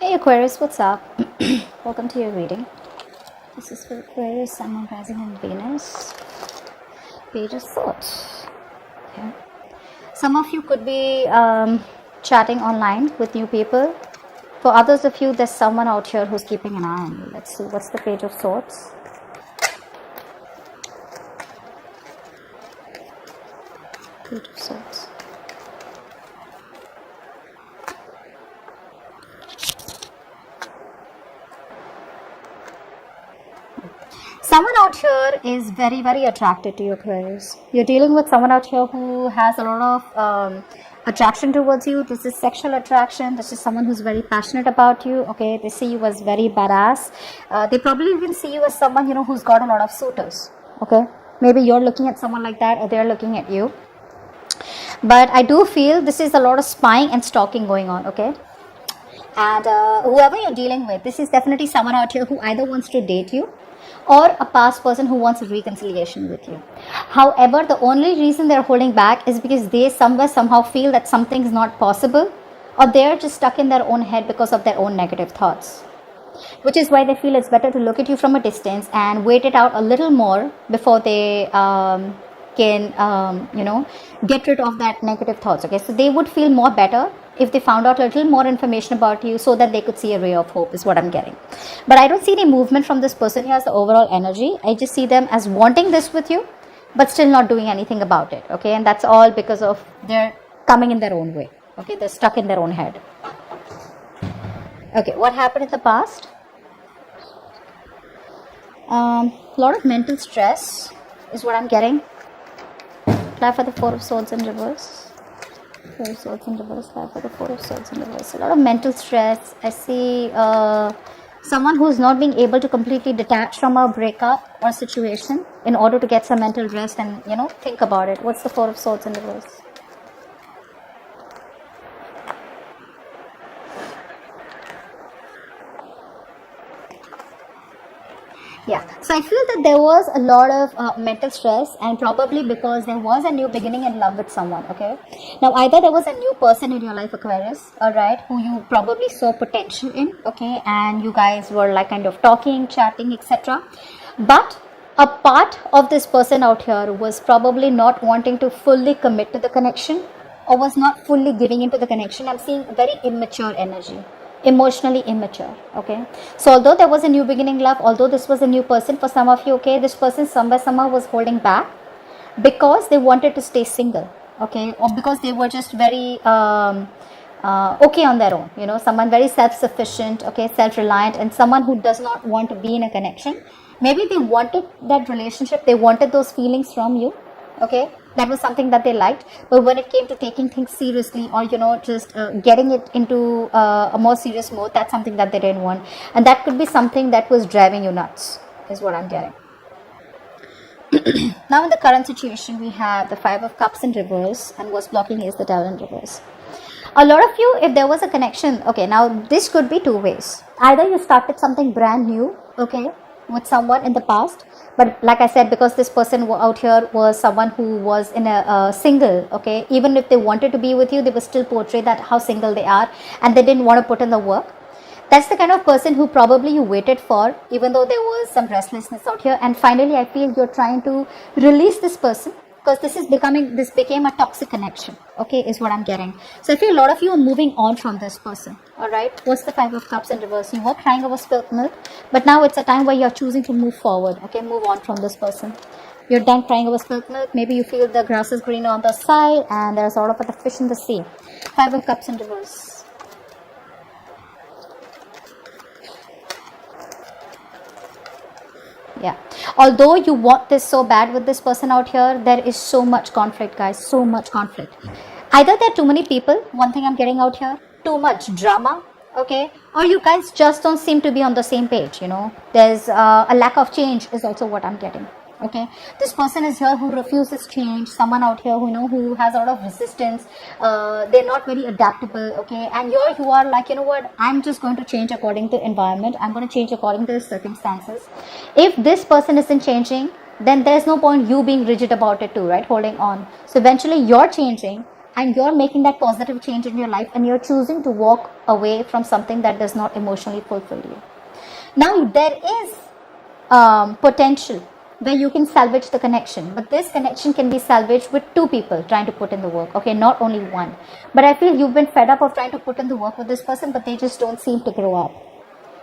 Hey Aquarius, what's up? Welcome to your reading. This is for Aquarius, Sun, Moon, Rising, and Venus. Page of Thoughts. Okay. Some of you could be chatting online with new people. For others of you, there's someone out here who's keeping an eye on you. Let's see, what's the Page of Swords? Page of Swords. Someone out here is very, very attracted to you, Aquarius. You're dealing with someone out here who has a lot of attraction towards you. This is sexual attraction. This is someone who's very passionate about you. Okay, they see you as very badass. They probably even see you as someone, who's got a lot of suitors. Okay, maybe you're looking at someone like that, or they're looking at you. But I do feel this is a lot of spying and stalking going on. Okay. And whoever you're dealing with, this is definitely someone out here who either wants to date you or a past person who wants a reconciliation with you. However, the only reason they're holding back is because they somehow feel that something's not possible, or they're just stuck in their own head because of their own negative thoughts. Which is why they feel it's better to look at you from a distance and wait it out a little more before they can get rid of that negative thoughts. Okay, so they would feel more better if they found out a little more information about you, so that they could see a ray of hope, is what I'm getting. But I don't see any movement from this person here as the overall energy. I just see them as wanting this with you, but still not doing anything about it. Okay, and that's all because of they're coming in their own way. Okay, they're stuck in their own head. Okay, what happened in the past? A lot of mental stress is what I'm getting. Apply for the Four of Swords in reverse. Four of Swords in reverse. Apply for the Four of Swords in reverse. A lot of mental stress. I see someone who's not being able to completely detach from a breakup or situation in order to get some mental rest and think about it. What's the Four of Swords in reverse? Yeah, so I feel that there was a lot of mental stress, and probably because there was a new beginning in love with someone. Okay, now either there was a new person in your life, Aquarius, all right, who you probably saw potential in, okay, and you guys were like kind of talking, chatting, etc. But a part of this person out here was probably not wanting to fully commit to the connection, or was not fully giving into the connection. I'm seeing very immature energy. Emotionally immature. Okay, so although there was a new beginning love, although this was a new person for some of you, okay, this person somehow was holding back because they wanted to stay single, okay, or because they were just very okay on their own, someone very self-sufficient, okay, self-reliant, and someone who does not want to be in a connection. Maybe they wanted that relationship, they wanted those feelings from you, okay, that was something that they liked, but when it came to taking things seriously, or just getting it into a more serious mode, that's something that they didn't want, and that could be something that was driving you nuts, is what I'm getting. Now in the current situation, we have the Five of Cups in reverse, and what's blocking is the Devil in reverse. A lot of you, if there was a connection, okay, now this could be two ways. Either you started something brand new, okay, with someone in the past, but like I said, because this person out here was someone who was in a single, okay, even if they wanted to be with you, they would still portray that how single they are, and they didn't want to put in the work. That's the kind of person who probably you waited for, even though there was some restlessness out here, and finally I feel you're trying to release this person, because this became a toxic connection, okay, is what I'm getting. So I feel a lot of you are moving on from this person, all right. What's the Five of Cups in reverse? You were crying over spilt milk, but now it's a time where you're choosing to move forward, okay, move on from this person. You're done crying over spilt milk. Maybe you feel the grass is greener on the side, and there's sort of the fish in the sea. Five of Cups in reverse. Yeah, although you want this so bad with this person out here, there is so much conflict, guys, so much conflict. Either there are too many people, one thing I'm getting out here, too much drama, okay, or you guys just don't seem to be on the same page. There's a lack of change is also what I'm getting. Okay, this person is here who refuses change, someone out here who has a lot of resistance, they're not very adaptable, okay, and you are like, what, I'm just going to change according to environment, I'm going to change according to the circumstances. If this person isn't changing, then there's no point you being rigid about it too, right, holding on. So eventually you're changing, and you're making that positive change in your life, and you're choosing to walk away from something that does not emotionally fulfill you. Now there is potential where you can salvage the connection, but this connection can be salvaged with two people trying to put in the work, okay, not only one. But I feel you've been fed up of trying to put in the work with this person, but they just don't seem to grow up,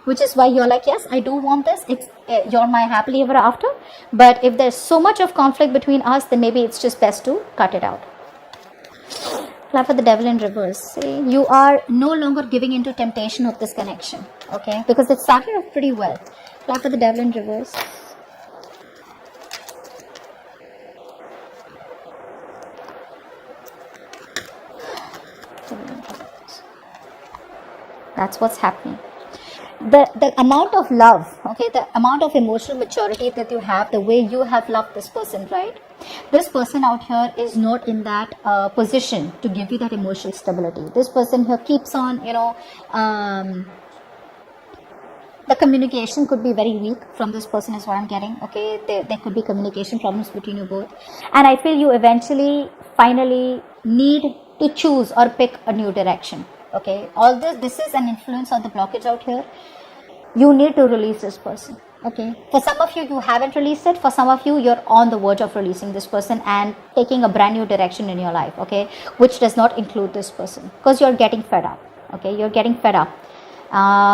which is why you're like, yes, I do want this, you're my happily ever after, but if there's so much of conflict between us, then maybe it's just best to cut it out. Clap for the devil in reverse. See, you are no longer giving into temptation of this connection, okay, because it started off pretty well. Clap for the devil in reverse. That's what's happening. The amount of love, okay, the amount of emotional maturity that you have, the way you have loved this person, right? This person out here is not in that position to give you that emotional stability. This person here keeps on, the communication could be very weak from this person is what I'm getting, okay? There could be communication problems between you both. And I feel you eventually, finally need to choose or pick a new direction, okay? All this is an influence on the blockage out here. You need to release this person, okay? For some of you, you haven't released it. For some of you, you're on the verge of releasing this person and taking a brand new direction in your life, okay? Which does not include this person, because you're getting fed up, okay? You're getting fed up.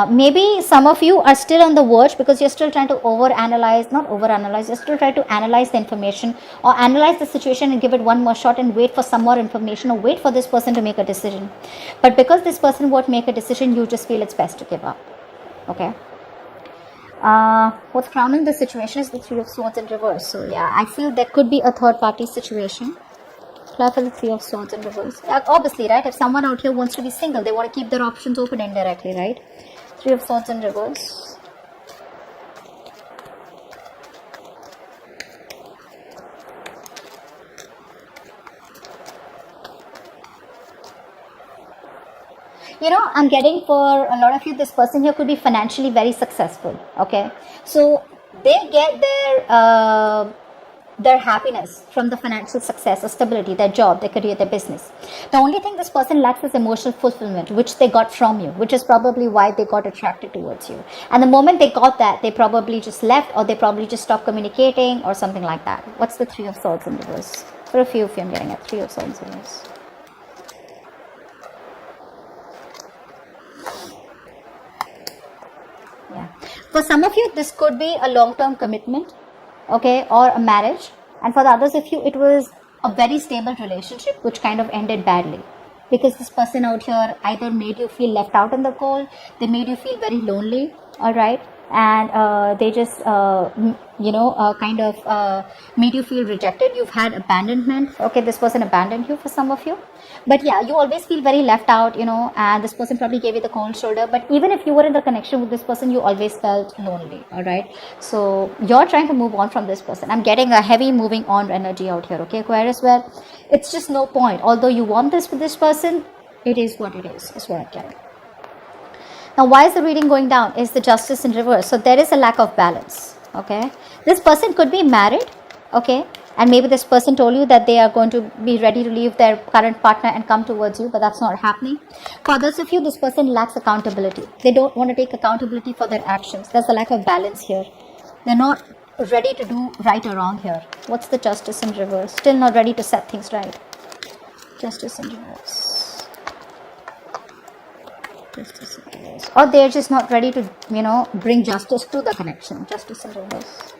Maybe some of you are still on the verge because you're still trying to you're still trying to analyze the information or analyze the situation and give it one more shot and wait for some more information or wait for this person to make a decision. But because this person won't make a decision, you just feel it's best to give up, okay? What's crowning the situation is the Three of Swords in reverse. So yeah, I feel there could be a third party situation. Clap for the Three of Swords in reverse. Obviously, right? If someone out here wants to be single, they want to keep their options open indirectly, right? Three of Swords in reverse. I'm getting for a lot of you, this person here could be financially very successful, okay? So they get their happiness from the financial success or stability, their job, their career, their business. The only thing this person lacks is emotional fulfillment, which they got from you, which is probably why they got attracted towards you. And the moment they got that, they probably just left, or they probably just stopped communicating or something like that. What's the Three of Swords in reverse? For a few of you, I'm getting a Three of Swords in reverse. Yeah. For some of you, this could be a long-term commitment, okay, or a marriage. And for the others of you, it was a very stable relationship which kind of ended badly, because this person out here either made you feel left out in the cold, they made you feel very lonely, all right, and they just made you feel rejected. You've had abandonment, okay, this person abandoned you for some of you. But yeah, you always feel very left out, and this person probably gave you the cold shoulder. But even if you were in the connection with this person, you always felt lonely, all right? So you're trying to move on from this person. I'm getting a heavy moving on energy out here, okay, Aquarius, where it's just no point. Although you want this with this person, it is what it is what I'm getting. Now, why is the reading going down? Is the Justice in reverse. So there is a lack of balance, okay? This person could be married, okay? And maybe this person told you that they are going to be ready to leave their current partner and come towards you, but that's not happening. For others of you, this person lacks accountability. They don't want to take accountability for their actions. There's a lack of balance here. They're not ready to do right or wrong here. What's the Justice in reverse? Still not ready to set things right. Justice in reverse. Justice in reverse. Or they're just not ready to, bring justice to the connection. Justice in reverse.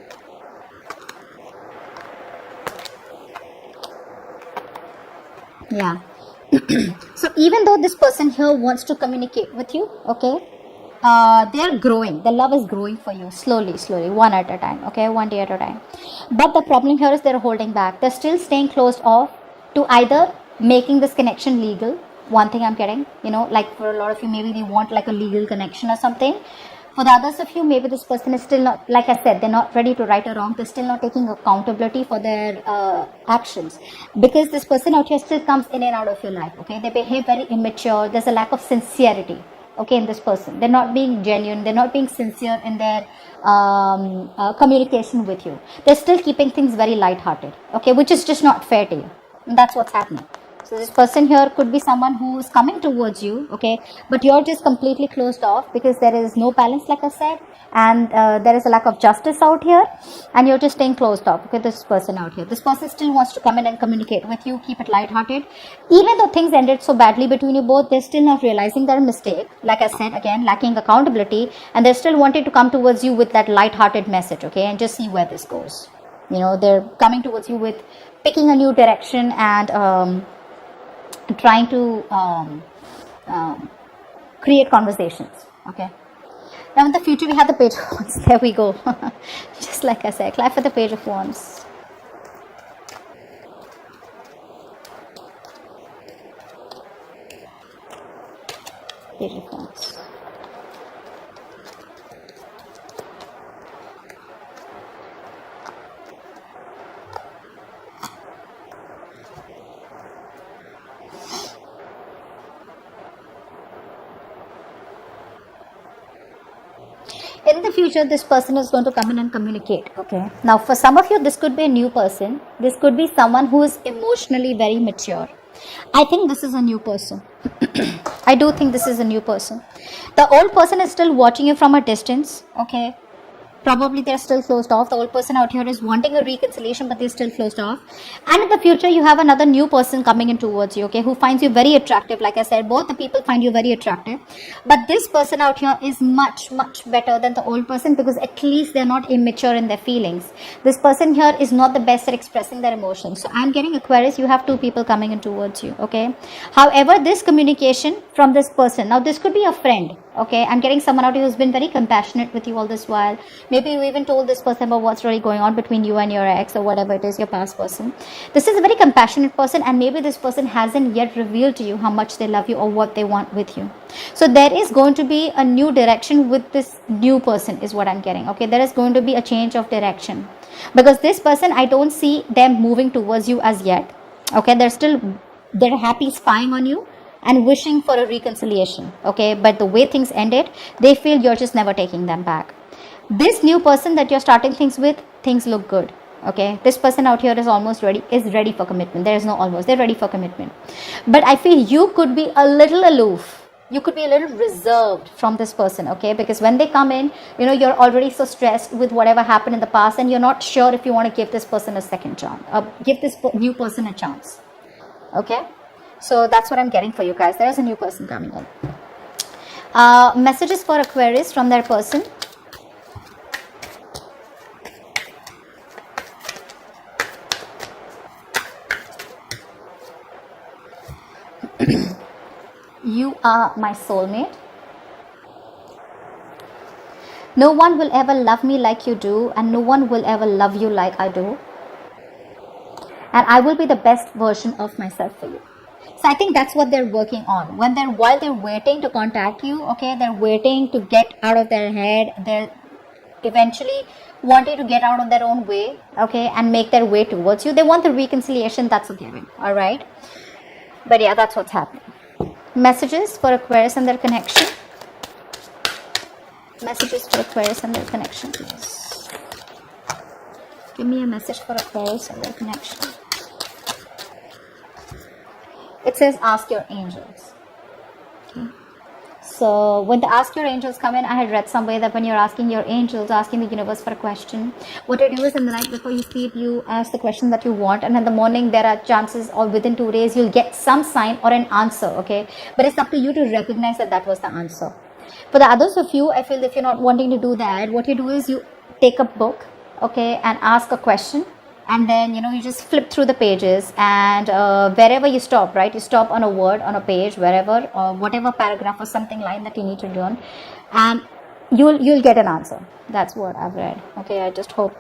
Yeah. So even though this person here wants to communicate with you, okay, they're growing. The love is growing for you slowly, one at a time, okay, one day at a time. But the problem here is they're holding back. They're still staying closed off to either making this connection legal. One thing I'm getting, like for a lot of you, maybe they want like a legal connection or something. For the others of you, maybe this person is still not, like I said, they're not ready to right or wrong. They're still not taking accountability for their actions. Because this person out here still comes in and out of your life, okay? They behave very immature. There's a lack of sincerity, okay, in this person. They're not being genuine. They're not being sincere in their communication with you. They're still keeping things very lighthearted, okay, which is just not fair to you. And that's what's happening. So this person here could be someone who is coming towards you, okay, but you're just completely closed off because there is no balance, like I said, and there is a lack of justice out here, and you're just staying closed off. Okay, this person out here, this person still wants to come in and communicate with you. Keep it lighthearted. Even though things ended so badly between you both, they're still not realizing their mistake. Like I said, again, lacking accountability, and they're still wanting to come towards you with that lighthearted message, okay, and just see where this goes. You know, they're coming towards you with picking a new direction and trying to create conversations. Okay, now in the future we have the Page of Wands. There we go. Just like I said, clap for the Page of Wands. Page of Wands. In the future, this person is going to come in and communicate. Okay, now for some of you, this could be a new person. This could be someone who is emotionally very mature. I think this is a new person. I do think this is a new person. The old person is still watching you from a distance. Okay, probably they're still closed off. The old person out here is wanting a reconciliation, but they're still closed off. And in the future, you have another new person coming in towards you, okay, who finds you very attractive. Like I said, both the people find you very attractive. But this person out here is much, much better than the old person, because at least they're not immature in their feelings. This person here is not the best at expressing their emotions. So I'm getting, Aquarius, you have two people coming in towards you, okay. However, this communication from this person, now this could be a friend, okay. I'm getting someone out here who's been very compassionate with you all this while. Maybe you even told this person about what's really going on between you and your ex, or whatever it is, your past person. This is a very compassionate person, and maybe this person hasn't yet revealed to you how much they love you or what they want with you. So there is going to be a new direction with this new person, is what I'm getting, okay. There is going to be a change of direction, because this person, I don't see them moving towards you as yet, okay. They're happy spying on you and wishing for a reconciliation, okay. But the way things ended, they feel you're just never taking them back. This new person that you're starting things with, things look good, okay. This person out here is ready for commitment. There is no almost, they're ready for commitment. But I feel you could be a little aloof. You could be a little reserved from this person, okay, because when they come in, you know, you're already so stressed with whatever happened in the past, and you're not sure if you want to give this person a second chance, give this new person a chance, okay. So that's what I'm getting for you guys. There is a new person coming in. Messages for Aquarius from their person. You are my soulmate. No one will ever love me like you do, and no one will ever love you like I do. And I will be the best version of myself for you. So I think that's what they're working on. While they're waiting to contact you, okay, they're waiting to get out of their head. They're eventually wanting to get out of their own way, okay, and make their way towards you. They want the reconciliation. That's what they're doing. All right. But yeah, that's what's happening. Messages for Aquarius and their connection. Messages for Aquarius and their connection, please. Give me a message for Aquarius and their connection. It says ask your angels. Okay. So when the ask your angels come in, I had read somewhere that when you're asking your angels, asking the universe for a question, what you do is in the night before you sleep, you ask the question that you want, and in the morning there are chances, or within 2 days, you'll get some sign or an answer, okay. But it's up to you to recognize that that was the answer. For the others of you, I feel if you're not wanting to do that, what you do is you take a book, okay, and ask a question. And then, you know, you just flip through the pages, and wherever you stop, right, you stop on a word, on a page, wherever, or whatever paragraph or something line that you need to learn, and you'll get an answer. That's what I've read, okay. I just hope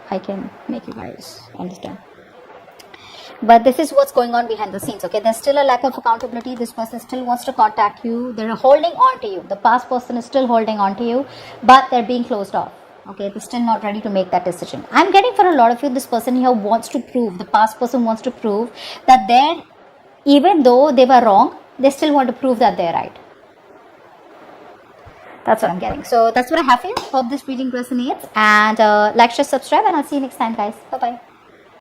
I can make you guys understand. But this is what's going on behind the scenes, okay. There's still a lack of accountability. This person still wants to contact you. They're holding on to you. The past person is still holding on to you, but they're being closed off. Okay, they're still not ready to make that decision. I'm getting for a lot of you, this person here wants to prove, the past person wants to prove that even though they were wrong, they still want to prove that they're right. That's what I'm getting. So that's what I have for you. Hope this reading resonates. And like, share, subscribe, and I'll see you next time, guys. Bye-bye.